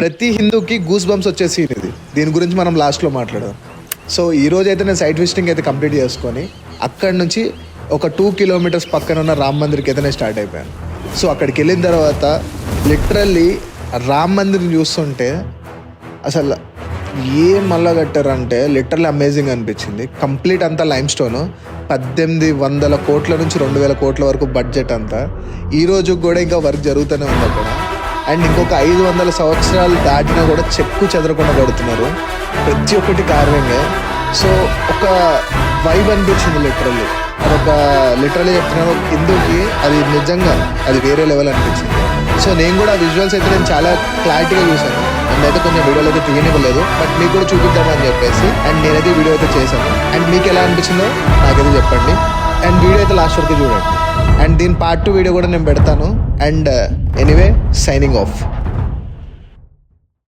ప్రతి హిందూకి goose bumps వచ్చే scene ఇది. దీని గురించి మనం లాస్ట్లో మాట్లాడదాం. సో ఈ రోజు అయితే నేను సైట్ విజిటింగ్ అయితే కంప్లీట్ చేసుకొని అక్కడి నుంచి ఒక 2 కిలోమీటర్స్ పక్కన ఉన్న రామ్ మందిర్కి అయితే నేను స్టార్ట్ అయిపోయాను. సో అక్కడికి వెళ్ళిన తర్వాత లిటరల్లీ రామ్ మందిర్ని చూస్తుంటే అసలు ఏం మళ్ళా కట్టారంటే లిటరల్లీ అమేజింగ్ అనిపించింది. కంప్లీట్ అంతా లైమ్ స్టోన్, 1800 కోట్ల నుంచి 2000 కోట్ల వరకు బడ్జెట్ అంతా. ఈ రోజు కూడా ఇంకా వర్క్ జరుగుతూనే ఉంది అక్కడ. అండ్ ఇంకొక 500 సంవత్సరాలు దాటినా కూడా చెక్కు చెదరకుండా కడుతున్నారు, ప్రతి ఒక్కటి కార్వింగే. సో ఒక వైబ్ అనిపించింది లిటరల్లీ. అదొక లిటరల్లీ చెప్తున్నాను, ఒక హిందూకి అది నిజంగా అది వేరే లెవెల్ అనిపించింది. సో నేను కూడా విజువల్స్ అయితే నేను చాలా క్లారిటీగా చూశాను. అయితే కొంచెం వీడియోలు అయితే తీయనివ్వలేదు, బట్ మీకు కూడా చూపిద్దామని చెప్పేసి అండ్ నేనైతే వీడియో అయితే చేశాను. అండ్ మీకు ఎలా అనిపించిందో నాకైతే చెప్పండి. అండ్ వీడియో అయితే లాస్ట్ వరకు చూడండి. అండ్ దీని పార్ట్ 2 వీడియో కూడా నేను పెడతాను. And anyway signing off.